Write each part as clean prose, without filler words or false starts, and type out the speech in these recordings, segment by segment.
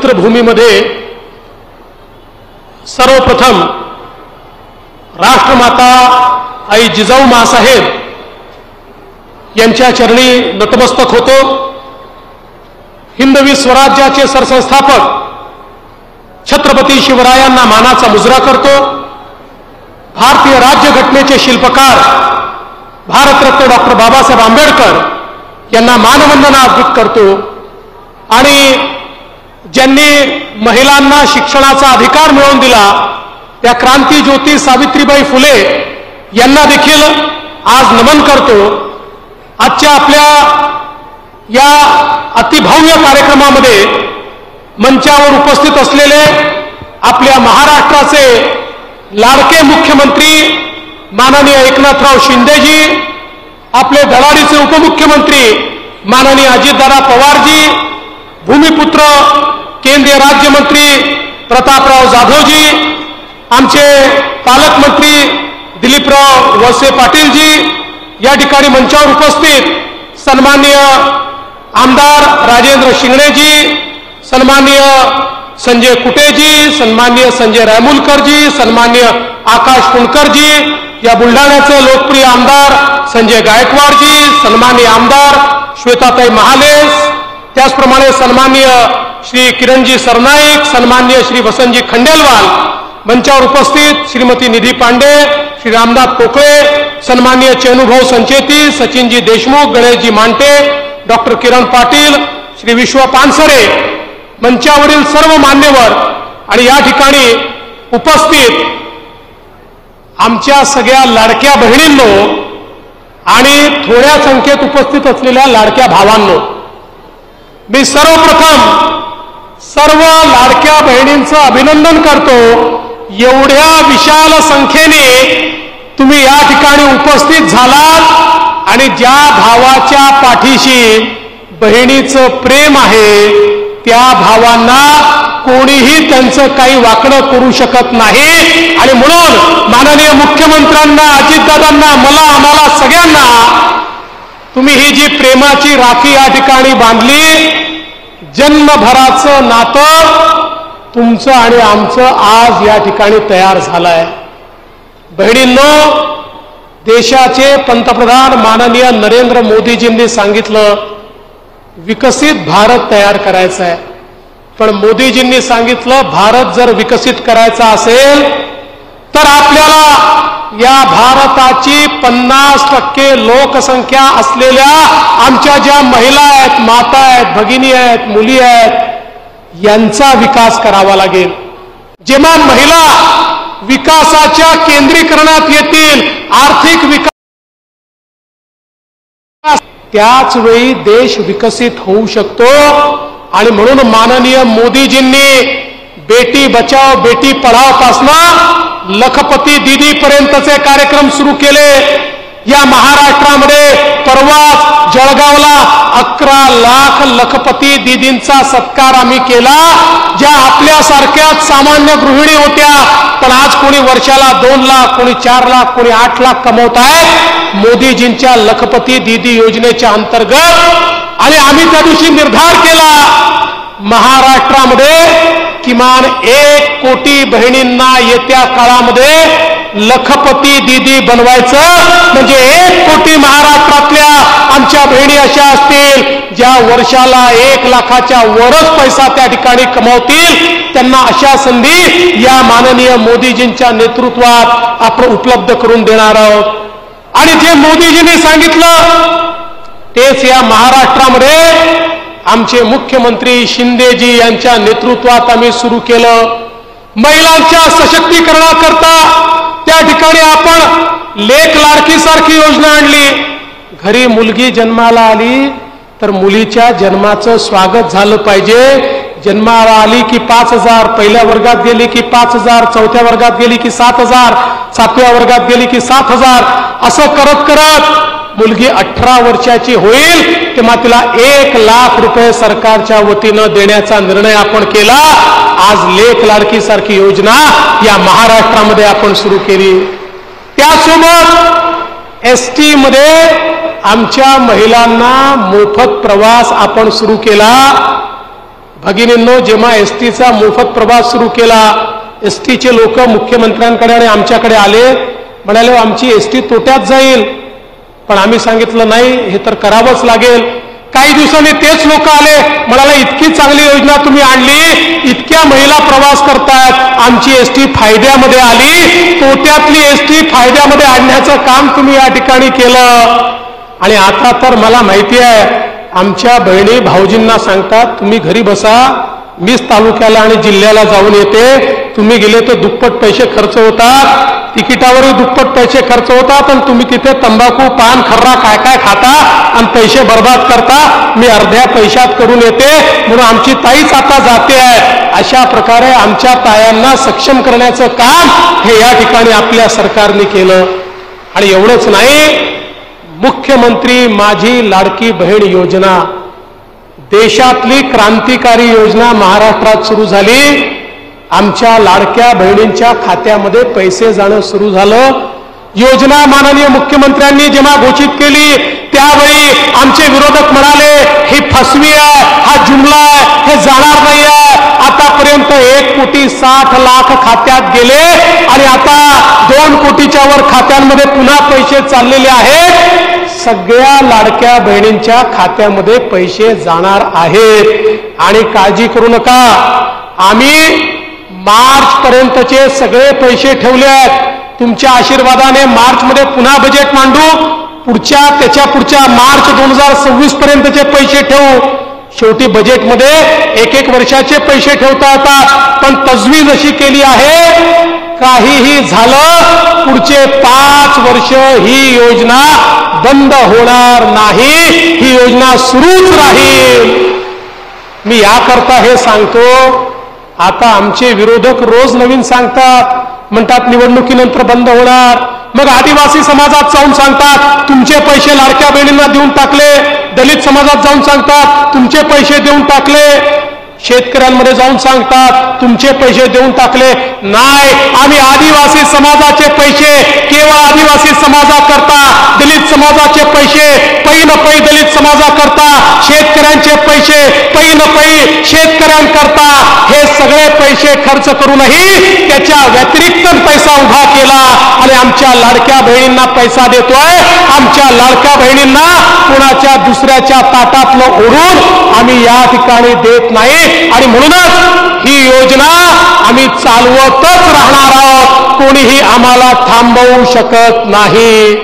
भूमीमध्ये सर्वप्रथम राष्ट्रमाता आई जिजाऊ मासाहेब यांच्या चरणी नतमस्तक होतो। हिंदवी स्वराज्याचे सरसंस्थापक छत्रपती शिवरायांना मानाचा मुजरा करतो। भारतीय राज्यघटनेचे शिल्पकार भारतरत्न डॉक्टर बाबासाहेब आंबेडकर यांना मानवंदना अर्पित करतो आणि ज्यांनी महिलांना शिक्षणाचा अधिकार मिळवून दिला त्या क्रांती ज्योती सावित्रीबाई फुले यांना देखील आज नमन करतो। आजच्या आपल्या या अतिभव्य कार्यक्रमामध्ये मंचावर उपस्थित असलेले आपल्या महाराष्ट्राचे लाडके मुख्यमंत्री माननीय एकनाथराव शिंदेजी, आपले धडाडीचे उपमुख्यमंत्री माननीय अजितदादा पवारजी, भूमिपुत्र केंद्रीय राज्यमंत्री प्रतापराव जाधवजी, आमचे पालकमंत्री दिलीपराव वळसे पाटीलजी, या ठिकाणी मंचावर उपस्थित सन्माननीय आमदार राजेंद्र शिंगणेजी, सन्माननीय संजय कुटेजी, सन्माननीय संजय रायमुलकरजी, सन्माननीय आकाश कुणकरजी, या बुलढाण्याचे लोकप्रिय आमदार संजय गायकवाडजी, सन्माननीय आमदार श्वेताताई महालेस, त्याचप्रमाणे सन्माननीय श्री किरणजी सरनाईक, सन्माननीय श्री वसंतजी खंडेलवाल, मंचावर उपस्थित श्रीमती निधी पांडे, श्री रामनाथ पोकळे, सन्माननीय चेनुभाऊ संचेती, सचिनजी देशमुख, गणेशजी मांटे, डॉक्टर किरण पाटील, श्री विश्व पानसरे, मंचावरील सर्व मान्यवर आणि या ठिकाणी उपस्थित आमच्या सगळ्या लाडक्या बहिणींनो आणि थोड्या संख्येत उपस्थित असलेल्या लाडक्या भावांनो, मी सर्वप्रथम सर्व लाडक्या बहिणींचं अभिनंदन करतो। एवढ्या विशाल संख्येने तुम्ही या ठिकाणी उपस्थित झालात आणि ज्या भावाच्या पाठीशी बहिणीचं प्रेम आहे त्या भावांना कोणीही त्यांचं काही वाकडं करू शकत नाही आणि म्हणून माननीय मुख्यमंत्र्यांना, अजितदादांना, आम्हाला सगळ्यांना तुम्ही ही जी प्रेमाची राखी या ठिकाणी बांधली, जन्मभराचं नातं तुमचं आणि आमचं आज या ठिकाणी तयार झालंय। बहिणींनो, देशाचे पंतप्रधान माननीय नरेंद्र मोदीजींनी सांगितलं विकसित भारत तयार करायचा आहे, पण मोदीजींनी सांगितलं भारत जर विकसित करायचा असेल तर आपल्याला या भारताची 50% लोकसंख्या असलेल्या आमच्या ज्या महिला आहेत, माता आहेत, भगिनी आहेत, मुली आहेत यांचा विकास करावा लागेल। जेव्हा महिला विकासाच्या केंद्रीकरणात येतील, आर्थिक विकास, त्याच वेळी देश विकसित होऊ शकतो आणि म्हणून माननीय मोदीजींनी बेटी बचाओ बेटी पढाओ पासून लखपती दीदी पर्यंतचे कार्यक्रम सुरू केले। या महाराष्ट्रामध्ये परवाच जळगावला 11 लाख लखपती दीदींचा सत्कार आम्ही केला, ज्या आपल्यासारख्याच सामान्य गृहिणी होत्या, पण आज कोणी वर्षाला 2 लाख, कोणी 4 लाख, कोणी 8 लाख कमवत आहेत मोदीजींच्या लखपती दीदी योजनेच्या अंतर्गत। आणि आम्ही त्या दिवशी निर्धार केला महाराष्ट्रामध्ये किमान 1 कोटी बहिणींना येत्या काळामध्ये लखपती दीदी बनवायचं, म्हणजे 1 कोटी महाराष्ट्रातल्या आमच्या बहिणी अशा असतील ज्या वर्षाला 1 लाखाच्या वरच पैसा त्या ठिकाणी कमवतील, त्यांना अशा संधी या माननीय मोदीजींच्या नेतृत्वात आपण उपलब्ध करून देणार आहोत। आणि जे मोदीजींनी सांगितलं तेच या महाराष्ट्रामध्ये आमचे मुख्यमंत्री शिंदेजी यांच्या नेतृत्वात आम्ही सुरू केलं। महिलांच्या सशक्तीकरणाकरता त्या ठिकाणी आपण लेक लाडकी सारखी योजना आणली। घरी मुलगी जन्माला आली तर मुलीच्या जन्माचं स्वागत झालं पाहिजे। जन्माला आली की 5,000, पहिल्या वर्गात गेली की 5,000, चौथ्या वर्गात गेली की 7,000, 7व्या वर्गात गेली की 7,000, असं करत करत मुलगी 18 वर्षाची होईल तेव्हा तिला 1 लाख रुपये सरकारच्या वतीनं देण्याचा निर्णय आपण केला। आज लेक लाडकी सारखी योजना या महाराष्ट्रामध्ये आपण सुरू केली। त्यासोबत एसटी मध्ये आमच्या महिलांना मोफत प्रवास आपण सुरू केला। भगिनींनो, जेव्हा एसटीचा मोफत प्रवास सुरू केला, एसटीचे लोक मुख्यमंत्र्यांकडे आणि आमच्याकडे आले, म्हणाले आमची एसटी तोट्यात जाईल. पण आम्ही सांगितलं नाही, हे तर करावंच लागेल. काही दिवसांनी तेच लोक आले, म्हणाले इतकी चांगली योजना तुम्ही आणली, इतक्या महिला प्रवास करतायत, आमची एसटी फायद्यामध्ये आली. तोट्यातली एसटी फायद्यामध्ये आणण्याचं काम तुम्ही या ठिकाणी केलं. आणि आता तर मला माहिती आहे, आमच्या बहिणी भाऊजींना सांगतात तुम्ही घरी बसा, मीच तालुक्याला आणि जिल्ह्याला जाऊन येते. तुम्ही गेले तर दुप्पट पैसे खर्च होतात, तिकिटावरही दुप्पट पैसे खर्च होतात, आणि तुम्ही तिथे तंबाखू पान खर्रा काय काय खाता आणि पैसे बर्बाद करता. मी अर्ध्या पैशात करून येते, म्हणून आमची ताईच आता जाते आहे. अशा प्रकारे आमच्या तायांना सक्षम करण्याचं काम हे या ठिकाणी आपल्या सरकारने केलं. आणि एवढंच नाही, मुख्यमंत्री माझी लाडकी बहीण योजना, देशातली क्रांतिकारी योजना महाराष्ट्रात सुरू झाली. आमच्या लाडक्या बहिणींच्या खात्यामध्ये पैसे जाणं सुरू झालं. योजना माननीय मुख्यमंत्र्यांनी जेव्हा घोषित केली, त्यावेळी आमचे विरोधक म्हणाले ही फसवी आहे, हा जुमला आहे, हे जाणार नाही आहे. आतापर्यंत 1,60,00,000 खात्यात गेले आणि आता 2 कोटीच्या वर खात्यांमध्ये पुन्हा पैसे चाललेले आहेत. सगळ्या लाडक्या बहिणींच्या खात्यामध्ये पैसे जाणार आहेत. आणि काळजी करू नका, आम्ही मार्च पर्यंतचे सगळे पैसे ठेवले आहेत. तुमच्या आशीर्वादाने मार्च मध्ये पुन्हा बजेट मांडू, त्याच्या पुढच्या मार्च 2026 पर्यंतचे पैसे ठेवू. शेवटी बजेटमध्ये 1-1 वर्षाचे पैसे ठेवता येतात. पण तजवीज अशी केली आहे, काहीही झालं पुढचे 5 वर्ष ही योजना बंद होणार नाही, ही योजना सुरूच राहील. मी याकरता हे सांगतो. आता आमचे विरोधक रोज नवीन सांगतात, म्हणतात निवडणुकीनंतर बंद होणार. मग आदिवासी समाजात जाऊन सांगतात तुमचे पैसे लाडक्या बहिणींना देऊन टाकले. दलित समाजात जाऊन सांगतात तुमचे पैसे देऊन टाकले. शेतकऱ्यांमध्ये जाऊन सांगतात तुमचे पैसे देऊन टाकले. नाही, आम्ही आदिवासी समाजाचे पैसे केवळ आदिवासी समाजाकरता, दलित समाजाचे पैसे पै न पै दलित समाजाकरता, शेतकऱ्यांचे पैसे पै न पै शेतकऱ्यांकरता, हे सगळे पैसे खर्च करूनही त्याच्या व्यतिरिक्त पैसा उभा केला आणि आमच्या लाडक्या बहिणींना पैसा देतोय. आमच्या लाडक्या बहिणींना कोणाच्या दुसऱ्याच्या ताटातलं ओढून आम्ही या ठिकाणी देत नाही. आणि म्हणूनच ही योजना आम्ही चालवतच राहणार आहोत, कोणीही आम्हाला थांबवू शकत नाही.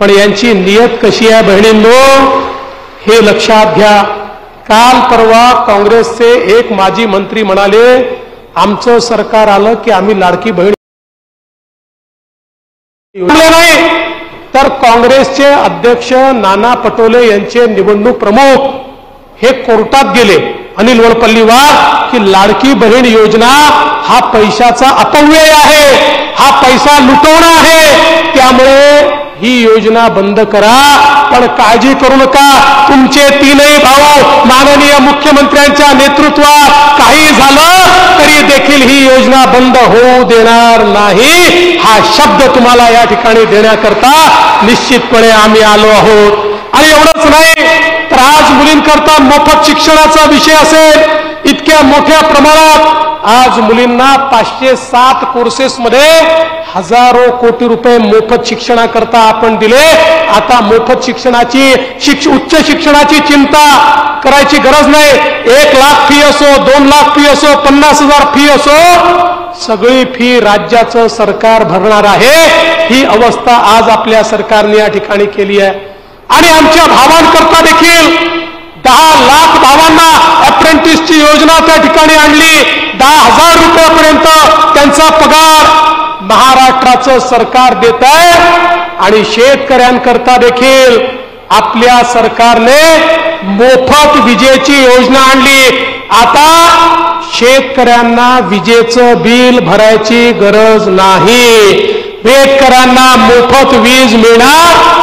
पण यांची नियत कशी आहे बहिणींनो, हे लक्षात घ्या. काल परवा काँग्रेसचे एक माजी मंत्री म्हणाले आमचं सरकार आलं की आम्ही लाडकी बहीण नाही. तर काँग्रेसचे अध्यक्ष नाना पटोले यांचे निवडणूक प्रमुख हे कोर्टात गेले अनिल वडपल्लीवार की लाडकी बहीण योजना हा पैशाचा अपव्यय आहे, हा पैसा लुटवणं आहे, त्यामुळे ही योजना बंद करा. पण काळजी करू नका, तुमचे 3ही भाऊ माननीय मुख्यमंत्र्यांच्या नेतृत्वात काही झालं तरी देखील ही योजना बंद होऊ देणार नाही. हा शब्द तुम्हाला या ठिकाणी देण्याकरता निश्चितपणे आम्ही आलो आहोत. आणि एवढंच नाही तर आज मुलींकरता मोफत शिक्षणाचा विषय असेल, इतक्या मोठ्या प्रमाणात आज मुलींना 507 कोर्सेसमध्ये हजारो कोटी रुपये मोफत शिक्षणाकरता आपण दिले. आता मोफत शिक्षणाची उच्च शिक्षणाची चिंता करायची गरज नाही. 1 लाख फी असो, 2 लाख फी असो, 50,000 फी असो, सगळी फी राज्याचं सरकार भरणार आहे. ही अवस्था आज आपल्या सरकारने या ठिकाणी केली आहे. आणि आमच्या भावांकरता देखील 10 लाख भावांना अप्रेंटिसची योजना त्या ठिकाणी आणली. 10,000 रुपयापर्यंत त्यांचा पगार महाराष्ट्राचं सरकार देत आहे. आणि शेतकऱ्यांकरता देखील आपल्या सरकारने मोफत विजेची योजना आणली. आता शेतकऱ्यांना विजेचं बिल भरायची गरज नाही, शेतकऱ्यांना मोफत वीज मिळणार.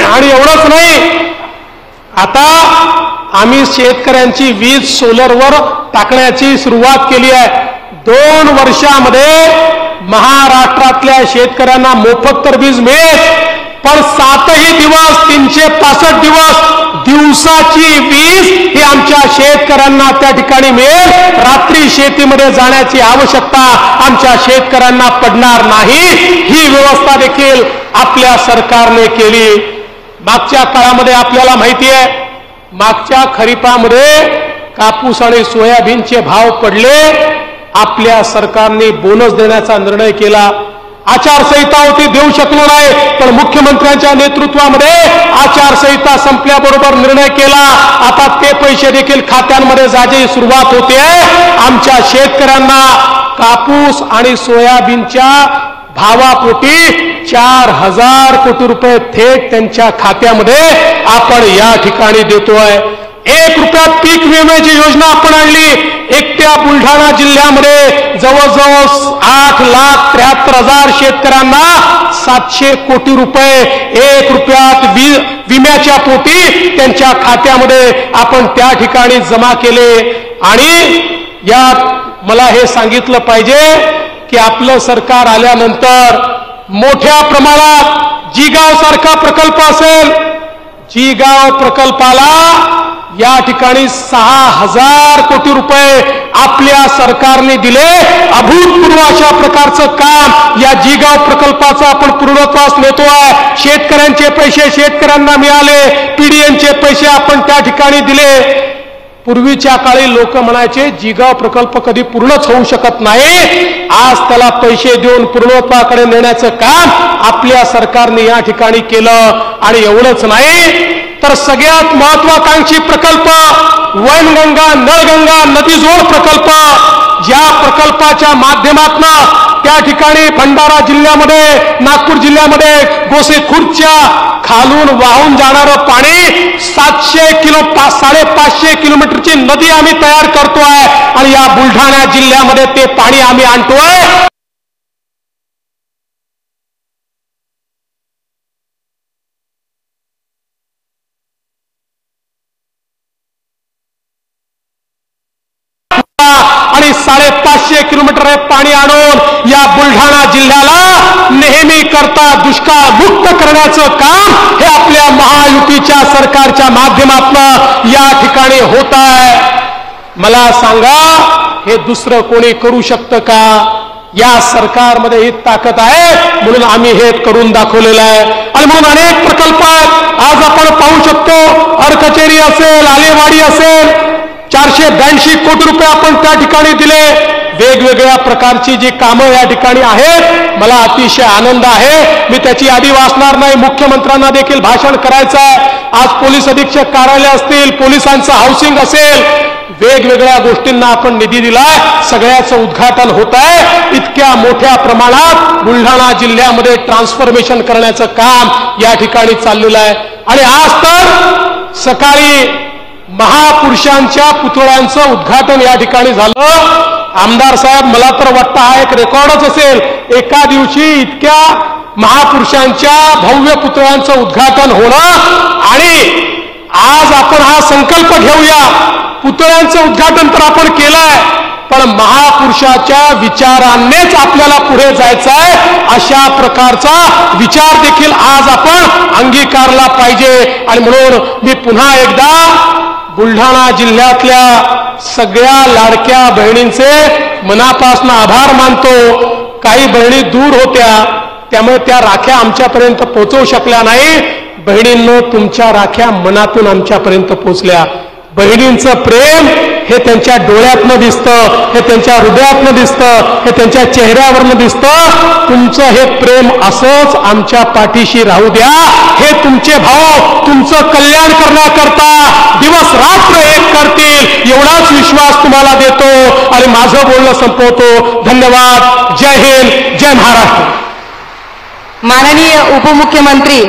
आणि एवढंच नाही, आता आम्ही शेतकऱ्यांची वीज सोलरवर टाकण्याची सुरुवात केली आहे. 2 वर्षामध्ये महाराष्ट्रातल्या शेतकऱ्यांना मोफत तर वीज मिळेल, पण 7ही दिवस 365 दिवस दिवसाची वीज ही आमच्या शेतकऱ्यांना त्या ठिकाणी मिळेल. रात्री शेतीमध्ये जाण्याची आवश्यकता आमच्या शेतकऱ्यांना पडणार नाही. ही व्यवस्था देखील आपल्या सरकारने केली. मागच्या काळामध्ये आपल्याला माहिती आहे, मागच्या खरीपामध्ये कापूस आणि सोयाबीनचे भाव पडले. आपल्या सरकारने बोनस देण्याचा निर्णय केला. आचारसंहिता होती, देऊ शकलो नाही, पण मुख्यमंत्र्यांच्या नेतृत्वामध्ये आचारसंहिता संपल्याबरोबर निर्णय केला. आता ते पैसे देखील खात्यांमध्ये जायची सुरुवात होते. आमच्या शेतकऱ्यांना कापूस आणि सोयाबीनच्या भावापोटी 4,000 कोटी रुपये थेट त्यांच्या खात्यामध्ये आपण या ठिकाणी देतोय. 1 रुपयात पीक विम्याची योजना आपण आणली. एकट्या बुलढाणा जिल्ह्यामध्ये जवळजवळ 8,73,000 शेतकऱ्यांना 700 कोटी रुपये 1 रुपयात विम्याच्या पोटी त्यांच्या खात्यामध्ये आपण त्या ठिकाणी जमा केले. आणि यात मला हे सांगितलं पाहिजे की आपलं सरकार आल्यानंतर मोठ्या प्रमाणात जिगाव सारखा प्रकल्प असेल, जिगाव प्रकल्पाला या ठिकाणी 6,000 कोटी रुपये आपल्या सरकारने दिले. अभूतपूर्व अशा प्रकारचं काम या जिगाव प्रकल्पाचं आपण पूर्णत्वास नेतोय. शेतकऱ्यांचे पैसे शेतकऱ्यांना मिळाले, पीडीएनचे पैसे आपण त्या ठिकाणी दिले. पूर्वीच्या काळी लोक म्हणायचे जिगाव प्रकल्प कधी पूर्णच होऊ शकत नाही. आज त्याला पैसे देऊन पूर्णत्वाकडे नेण्याचं काम आपल्या सरकारने या ठिकाणी केलं. आणि एवढंच नाही तर सगळ्यात महत्वाकांक्षी प्रकल्प वैनगंगा नळगंगा नदीजोड प्रकल्प, ज्या प्रकल्पाच्या माध्यमातून त्या ठिकाणी भंडारा जिल्ह्यामध्ये, नागपूर जिल्ह्यामध्ये गोसेखुर्दच्या खालून वाहून जाणारं पाणी 550 किलोमीटरची नदी आम्ही तयार करतोय आणि या बुलढाणा जिल्ह्यामध्ये ते पाणी आम्ही आणतोय. आणि 550 किलोमीटर पाणी आणून या बुलढाणा जिल्ह्याला नेहमी करता दुष्काळ मुक्त करण्याचं काम हे आपल्या महायुतीच्या सरकारच्या माध्यमातून या ठिकाणी होत आहे. मला सांगा, हे दुसरं कोणी करू शकतं का? या सरकारमध्ये ही ताकद आहे म्हणून आम्ही हे करून दाखवलेलं आहे. आणि म्हणून अनेक प्रकल्प आहेत. आज आपण पाहू शकतो, अरकचेरी असेल, आलेवाडी असेल, 482 कोटी रुपये आपण त्या ठिकाणी दिले. वेगवेगळ्या प्रकारची जी कामं या ठिकाणी आहेत, मला अतिशय आनंद आहे. मी त्याची यादी वाचणार नाही, मुख्यमंत्र्यांना देखील भाषण करायचं आहे. आज पोलीस अधीक्षक कार्यालय असतील, पोलिसांचं हाऊसिंग असेल, वेगवेगळ्या गोष्टींना आपण निधी दिलाय. सगळ्याचं उद्घाटन होत आहे. इतक्या मोठ्या प्रमाणात बुलढाणा जिल्ह्यामध्ये ट्रान्सफॉर्मेशन करण्याचं काम या ठिकाणी चाललेलं आहे. आणि आज तर सकाळी महापुरुषांच्या पुतळ्यांचं उद्घाटन या ठिकाणी झालं. आमदार साहेब, मला तर वाटतं हा एक रेकॉर्डच असेल, एका दिवशी इतक्या महापुरुषांच्या भव्य पुतळ्यांचं उद्घाटन होणं. आणि आज आपण हा संकल्प घेऊया, पुतळ्यांचं उद्घाटन तर आपण केलंय, पण महापुरुषाच्या विचारांनीच आपल्याला पुढे जायचं आहे. अशा प्रकारचा विचार देखील आज आपण अंगीकारला पाहिजे. आणि म्हणून मी पुन्हा एकदा बुलढाणा जिल्ह्यातल्या सगळ्या लाडक्या बहिणींचे मनापासून आभार मानतो. काही बहिणी दूर होत्या, त्यामुळे त्या राख्या आमच्यापर्यंत पोहोचवू शकल्या नाही. बहिणींनो, तुमच्या राख्या मनातून आमच्यापर्यंत पोहोचल्या. बहिणींचं प्रेम हे त्यांच्या डोळ्यातनं दिसतं, हे त्यांच्या हृदयातनं दिसतं, हे त्यांच्या चेहऱ्यावरनं दिसतं. तुमचं हे प्रेम असंच आमच्या पाठीशी राहू द्या. हे तुमचे भाऊ तुमचं कल्याण करण्याकरता दिवस रात्र एक करतील, एवढाच विश्वास तुम्हाला देतो. आणि माझं बोलणं संपवतो. धन्यवाद. जय हिंद, जय महाराष्ट्र. माननीय उपमुख्यमंत्री